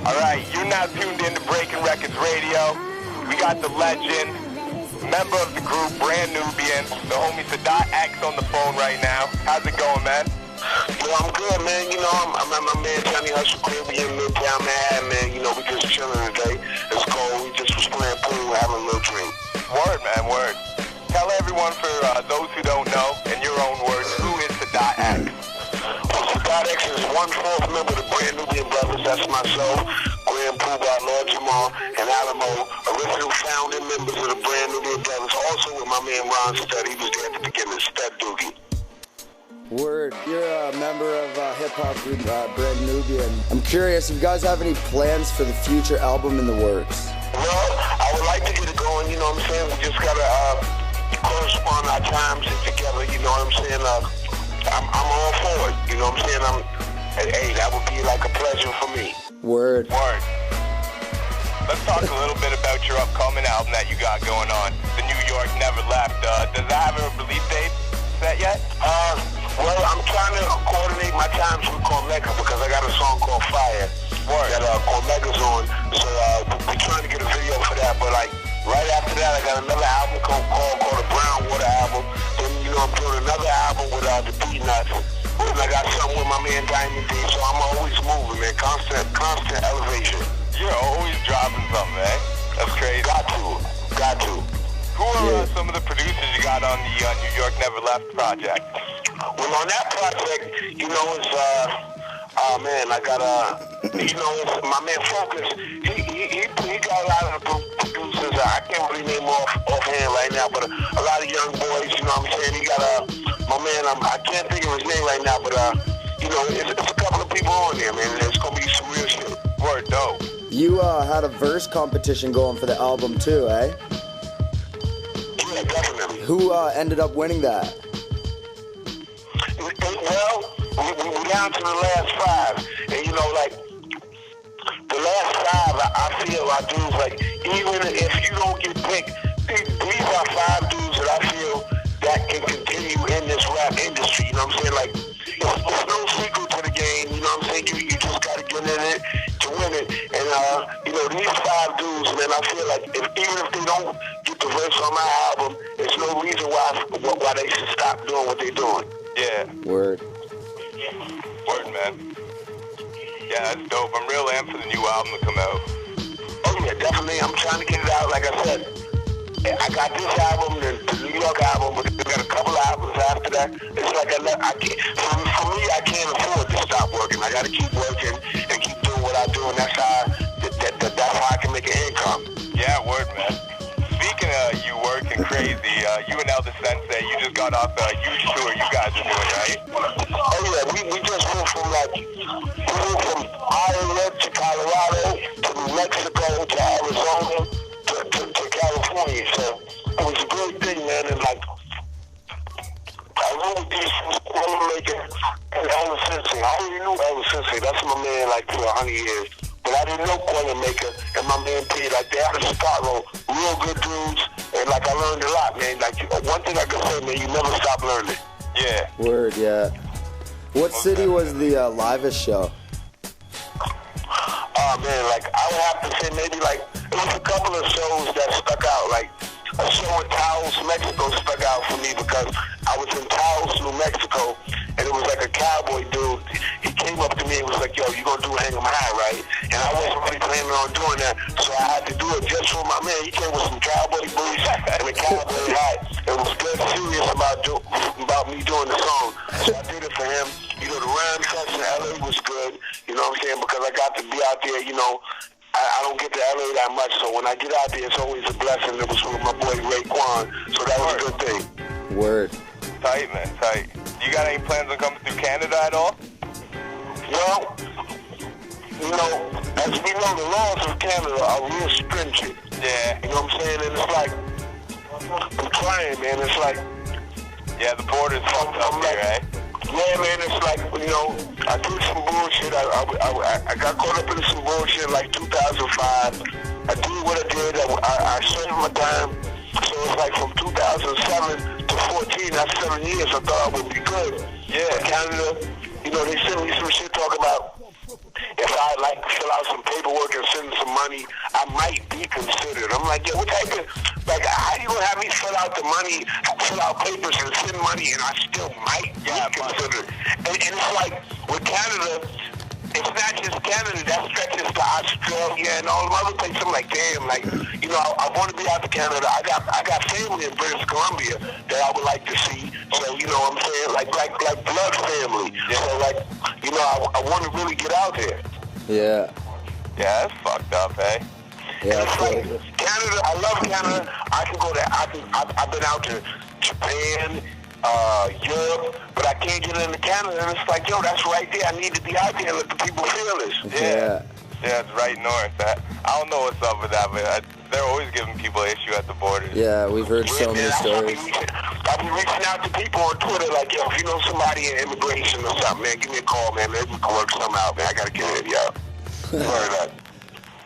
All right, you're now tuned in to Breaking Records Radio. We got the legend, member of the group, brand Nubian, the homie Sadat X on the phone right now. How's it going, man? Yo, I'm good, man. You know, I'm at my man Johnny Hustle crib. We in Midtown Manhattan, man. You know, we just chilling today. It's cold. We just was playing pool, having a little drink. Word, man, word. Tell everyone, for those who don't know, in your own words, who is Sadat X? Well, Sadat X is 1/4 member of the brand Nubian Brothers. That's myself, Grand Poobah, Lord Jamal, and Alamo, original founding members of the brand Nubian Brothers. Also with my man Ron Stud. He was there at the beginning, Stud Doogie. Word, you're a member of hip-hop group Brand Nubian. I'm curious, if you guys have any plans for the future album in the works? Well, I would like to get it going, you know what I'm saying? We just gotta correspond our times together, you know what I'm saying? I'm all for it, you know what I'm saying? Hey, that would be like a pleasure for me. Word. Word. Let's talk a little bit about your upcoming album that you got going on, The New York Never Left. Does that have a release date set yet? Well, I'm trying to coordinate my times with Cormega because I got a song called Fire that Cormega's on. So we're trying to get a video for that. But like right after that, I got another album called the Brown Water album. Then you know I'm doing another album with the Peanuts. And I got something with my man Diamond D. So I'm always moving, man. Constant elevation. You're always dropping something, man. That's crazy. Got to. Who are some of the producers you got on the New York Never Left project? Well, on that project, you know, it's, man, I got, you know, it's my man Focus. He got a lot of producers. I can't really name offhand right now, but a lot of young boys, you know what I'm saying? He got, my man, I can't think of his name right now, but, you know, it's a couple of people on there, man. It's going to be some real shit. Word, dope. You had a verse competition going for the album too, eh? Yeah, definitely. Who ended up winning that? Well, we're down to the last 5. And, you know, like, the last 5, I feel our dudes, like, even if you don't get picked, these are 5 dudes that I feel that can continue in this rap industry. You know what I'm saying? Like, it's no secret to the game. You know what I'm saying? You just got to get in it to win it. And, you know, these 5 dudes, man, I feel like even if they don't get the verse on my album, there's no reason why they should stop doing what they're doing. Yeah. Word. Word, man. Yeah, that's dope. I'm real amped for the new album to come out. Oh, yeah, definitely. I'm trying to get it out. Like I said, I got this album, the New York album, but we got a couple of albums after that. It's like I can't, for me, I can't afford to stop working. I got to keep working and keep doing what I do, and that's how I can make an income. Yeah, word, man. Speaking of you working crazy, you and Elder Sensei, you just got off a huge tour you guys are doing, right? Oh yeah, we just moved from Iowa to Colorado to New Mexico to Arizona to California. So it was a great thing, man. And like I really did some maker and Elder Sensei. I already knew Elder Sensei. That's my man like for 100 years. But I didn't know Maker and my man P. Like, they out of Chicago, real good dudes, and like I learned a lot, man. Like, one thing I can say, man, you never stop learning. Yeah. Word, yeah. What city was the livest show? Man, like, I would have to say maybe like, it was a couple of shows that stuck out. Like, a show in Taos, Mexico stuck out for me because I was in Taos, New Mexico, and it was like a cowboy dude. He came up to me and was like, yo, you gonna do Hang 'em High, right? And I wasn't really planning on doing that, so I had to do it just for my man. He came with some cowboy boots and a cowboy hat and was dead serious about me doing the song. So I did it for him. You know, the rhyme session in LA was good, you know what I'm saying, because I got to be out there, you know. I don't get to LA that much, so when I get out there, it's always a blessing. It was with my boy Raekwon, so that was a good thing. Word. Tight, man, tight. You got any plans on coming through Canada at all? Well, you know, as we know, the laws of Canada are real stringent. Yeah. You know what I'm saying? And it's like, I'm trying, man. It's like, yeah, the border's fucked up here, right? Yeah, man, it's like, you know, I did some bullshit. I got caught up in some bullshit like 2005. I did what I did. I served my time. So it's like from 2007 to 14, that's 7 years. I thought I would be good. Yeah. But Canada, you know, they sent me some shit talking about if I like fill out some paperwork and send some money, I might be considered. I'm like, yo, what type of, like, how you gonna have me fill out the money, fill out papers and send money, and I still might be considered? And it's like, with Canada, it's not just Canada, that stretches to Australia and all the other places. I'm like, damn, like, you know, I want to be out to Canada. I got family in British Columbia that I would like to see. So, you know what I'm saying? Like blood family. Yeah. So, like, you know, I want to really get out there. Yeah. Yeah, that's fucked up, eh? Yeah, and it's like, Canada, I love Canada. I can go there. I've been out to Japan, Europe, but I can't get into Canada. And it's like, yo, that's right there. I need to be out there and let the people feel this. Yeah. Yeah, it's right north. I don't know what's up with that, but they're always giving people an issue at the border. Yeah, we've heard so many stories. I've been reaching out to people on Twitter like, yo, if you know somebody in immigration or something, man, give me a call, man. Maybe we can work something out, man. I got to get in, yo. Sorry about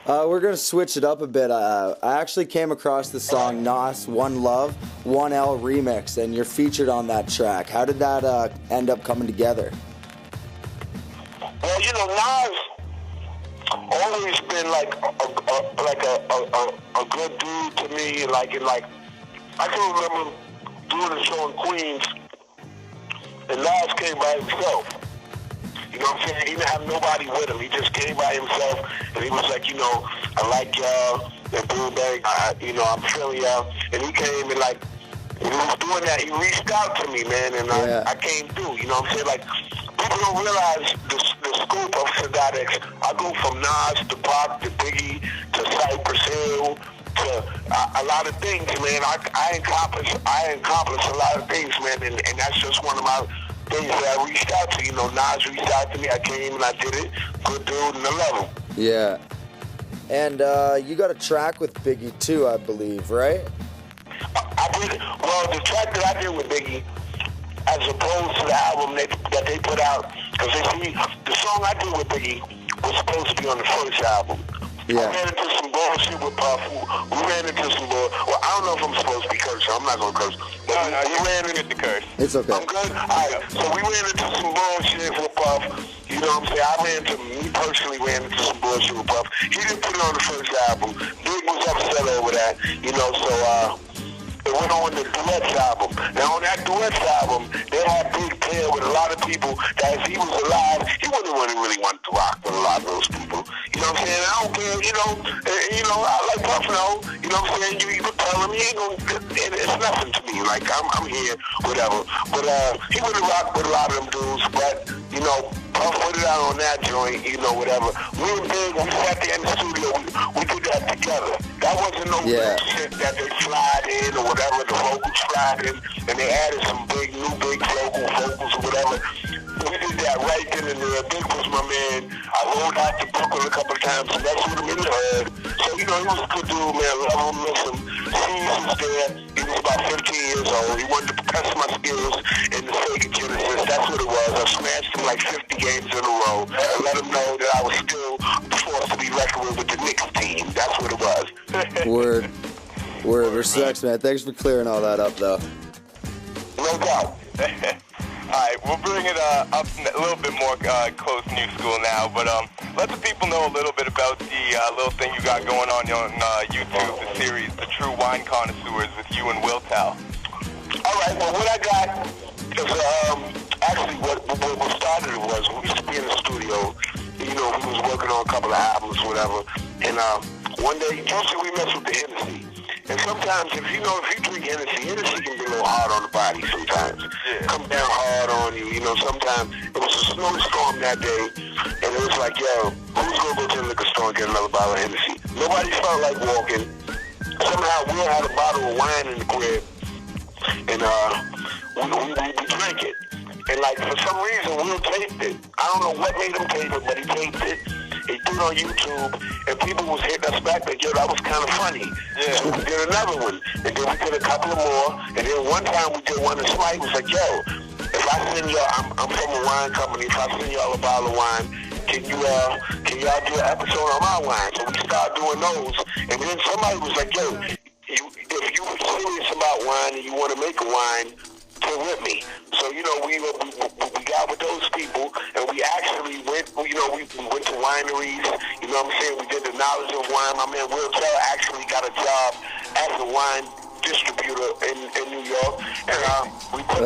that. We're going to switch it up a bit. I actually came across the song Nas One Love, 1L remix, and you're featured on that track. How did that end up coming together? Well, you know, Nas always been like a good dude to me. Like I can remember doing a show in Queens, and Nas came by himself. You know what I'm saying? He didn't have nobody with him. He just came by himself, and he was like, you know, I like y'all, and boom, bang, you know, I'm feeling y'all. And he came and, like, when he was doing that, he reached out to me, man, and I came through. You know what I'm saying? Like, people don't realize the scope of Sadat X. I go from Nas to Pac to Biggie to Cypress Hill to a lot of things, man. I accomplished a lot of things, man, and that's just one of my things that I reached out to. You know, Nas reached out to me. I came and I did it. Good dude, and I love him. Yeah. And you got a track with Biggie too, I believe, right? I did. Well, the track that I did with Biggie, as opposed to the album that they put out, because they see the song I did with Biggie was supposed to be on the first album. Yeah. I ran into some bullshit with Puff. We ran into some bullshit. Well, I don't know if I'm supposed to be cursing. I'm not going to curse. But no, you ran into the curse. It's okay. I'm good? All right. So we ran into some bullshit with Puff. You know what I'm saying? Me personally ran into some bullshit with Puff. He didn't put it on the first album. Big was upset over that. You know, so it went on the Duets album. Now, on that Duets album, they had Big pair with a lot of people that if he was alive, he wouldn't really want to rock with a lot of those people. You know what I'm saying? I don't care, you know, I like Puff now. You know what I'm saying? You can tell him he ain't gonna, it's nothing to me. Like, I'm here, whatever. But he wouldn't rock with a lot of them dudes, but, you know, Puff put it out on that joint, you know, whatever. Me and Big, we sat there in the studio, we did that together. That wasn't no shit that they flied in or whatever, the vocals flied in, and they added some new big vocals or whatever. We did that right then and there. Big was my man. I rode out to Brooklyn a couple of times, and that's what him in the hood. So, you know, he was a good dude, man. Love him, miss him. Steve was there. He was about 15 years old. He wanted to test my skills in the Sega Genesis. That's what it was. I smashed him like 50 games in a row and let him know that I was still forced to be reckoned with the Knicks team. That's what it was. Word. Respects, man. Thanks for clearing all that up, though. No doubt. All right, we'll bring it up a little bit more close new school now, but let the people know a little bit about the little thing you got going on YouTube, the series, The True Wine Connoisseurs with you and Will Tell. All right, well, what I got is actually what started it was we used to be in the studio. You know, we was working on a couple of albums, whatever, and one day, usually we mess with the Hennessy. And sometimes, if you drink Hennessy can be a little hard on the body sometimes. Yeah. Come down hard on you, you know, sometimes. It was a snowstorm that day, and it was like, yo, who's going to go to the liquor store and get another bottle of Hennessy? Nobody felt like walking. Somehow Will had a bottle of wine in the crib, and we drank it. And, like, for some reason, Will taped it. I don't know what made him tape it, but he taped it. He threw it on YouTube, and people was hitting us back like, yo, that was kind of funny. Yeah. So we did another one, and then we did a couple of more, and then one time we did one, and somebody was like, yo, if I send y'all, I'm from a wine company, if I send y'all a bottle of wine, can y'all do an episode on my wine? So we started doing those, and then somebody was like, yo, if you were serious about wine and you want to make a wine, here with me. So, you know, we got with those people, and we actually went, you know, we went to wineries, you know what I'm saying? We did the Knowledge of Wine. My man Will Tell actually got a job as a wine distributor in New York, and we put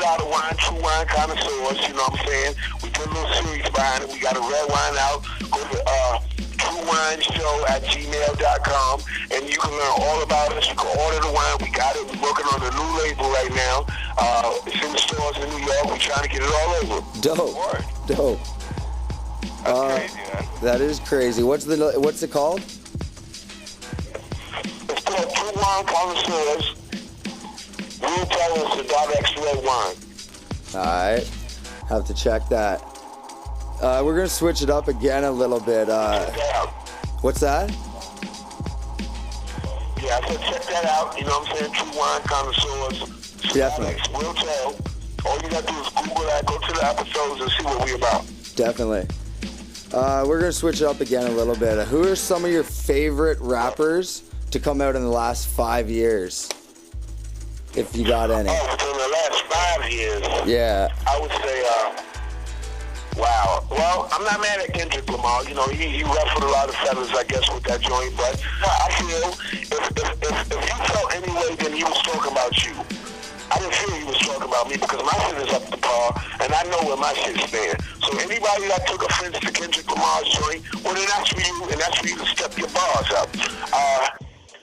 out a wine, True Wine Connoisseurs, you know what I'm saying? We put a little series behind it. We got a red wine out. Go to truewineshow@gmail.com, and you can learn all about us. You can order the wine. We got it. We're working on a new label right now. It's in the stores in New York. We're trying to get it all over. Dope. That's crazy, man. That is crazy. What's it called? It's called True Wine Connoisseurs. Will Tell us Sadat X red wine. All right. Have to check that. We're going to switch it up again a little bit. What's that? Yeah, I said check that out. You know what I'm saying? True Wine Connoisseurs. Definitely. Will Tell. All you got to do is Google that, go to the episodes, and see what we're about. Definitely. We're going to switch it up again a little bit. Who are some of your favorite rappers to come out in the last 5 years? If you got any. Oh, within the last 5 years? Yeah. I would say, wow. Well, I'm not mad at Kendrick Lamar. You know, he ruffled a lot of feathers, I guess, with that joint. But I feel if you felt any way, then he was talking about you. I didn't feel he was talking about me because my shit is up to par, and I know where my shit stands. So anybody that took offense to Kendrick Lamar's joint, well, then that's for you, and that's for you to step your bars up.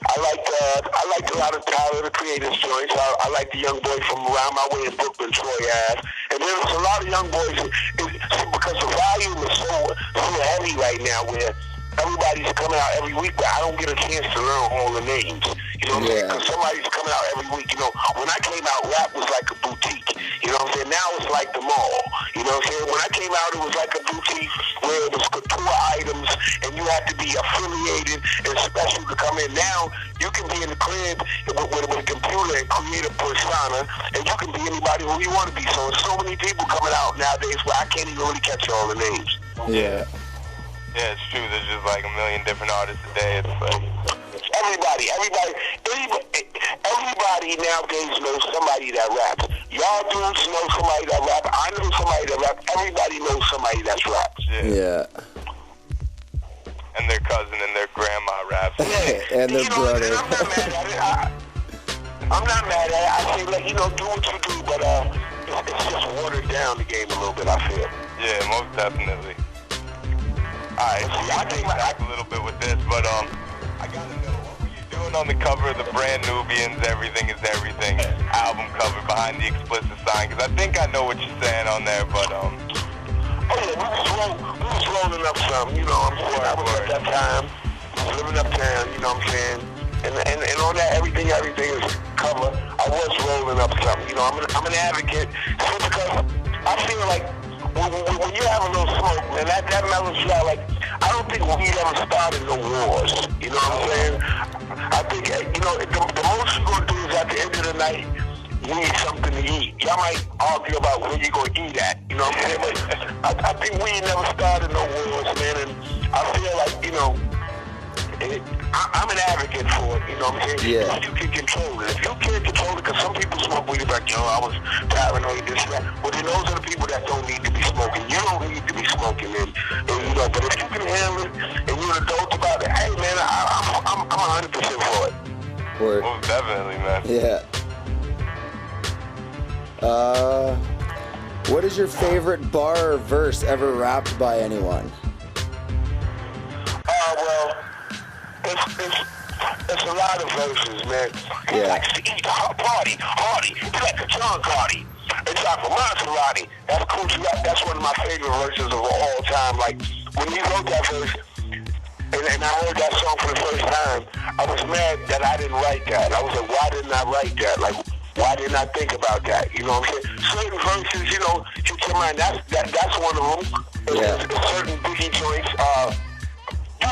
I liked a lot of Tyler, the Creator's joints. I like the young boy from around my way in Brooklyn, Troy Ave. And there's a lot of young boys, because the volume is so heavy right now where everybody's coming out every week, but I don't get a chance to learn all the names. You know what I'm saying? Because somebody's coming out every week. You know, when I came out, rap was like a boutique. You know what I'm saying? Now it's like the mall. You know what I'm saying? When I came out, it was like a boutique where it was couture items, and you had to be affiliated and special to come in. Now, you can be in the crib with a computer and create a persona, and you can be anybody who you want to be. So there's so many people coming out nowadays where I can't even really catch all the names. Yeah. Yeah, it's true. There's just like a million different artists a day. It's like everybody nowadays knows somebody that raps. Y'all dudes know somebody that raps. I know somebody that raps. Everybody knows somebody that raps. Yeah. And their cousin and their grandma raps. Yeah. And their brother. And I'm not mad at it. I'm not mad at it. I say, like, you know, do what you do, but it's just watered down the game a little bit, I feel. Yeah, most definitely. Alright, so I think back a little bit with this, but I gotta know, what were you doing on the cover of the brand Nubians Everything is Everything album cover behind the explicit sign? Because I think I know what you're saying on there, but oh yeah, we was rolling up some, you know what I'm saying? I was at that time, living uptown, you know what I'm saying? And on that Everything is cover, I was rolling up something. You know, I'm an advocate, because I feel like when you have a little smoke, and that mellows you out, like, I don't think weed ever started no wars. You know what I'm saying? I think, you know, the most you're going to do is at the end of the night, you need something to eat. Y'all might argue about where you're going to eat at. You know what I'm saying? But I think weed never started no wars, man. And I feel like, you know, I'm an advocate for it, you know what I'm saying? Yeah. If you can control it. If you can't control it, because some people smoke weed, like, yo, I was paranoid, this and that. Well, then those are the people that don't need to be smoking. You don't need to be smoking, and you know, but if you can handle it, and you're an adult about it, hey, man, I'm 100% for it. Word. most definitely, man. Yeah. What is your favorite bar or verse ever rapped by anyone? Well, it's a lot of verses, man. He likes to eat party, hardy. He like a John Cardi. It's like a Maserati. That's cool. That's one of my favorite verses of all time. Like, when he wrote that verse, and I heard that song for the first time, I was mad that I didn't write that. I was like, why didn't I write that? Like, why didn't I think about that? You know what I'm saying? Certain verses, you know, hit your mind. That's one of them. Yeah. Certain biggie joints.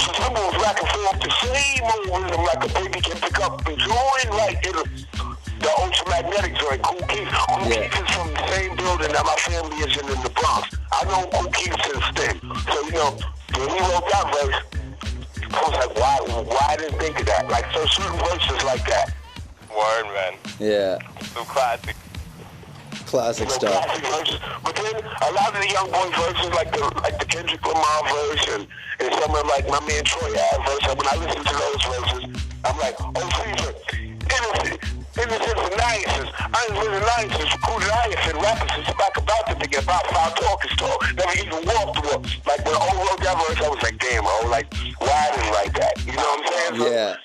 Some symbols back and forth, the same old rhythm like a baby can pick up and join like in the ultramagnetic joint. Kool Keith. Kool Keith is from the same building that my family is in the Bronx. I know Kool Keith since then. So, you know, when we wrote that verse, I was like, why I didn't think of that? Like, so certain verses like that. Word, man. Yeah. So classic. Classic stuff. Classic verses. But then a lot of the young boy verses, like the Kendrick Lamar verse, and some of like my man Troy Ave verse. When I listen to those verses, I'm like, oh Caesar, innocence and niceness. I ain't living niceness. Recruited IF and rappers is back about to get about foul talk is tall. Never even walked the walk. Like when O wrote that verse, I was like, damn, like why I didn't write that? You know what I'm saying? So, yeah.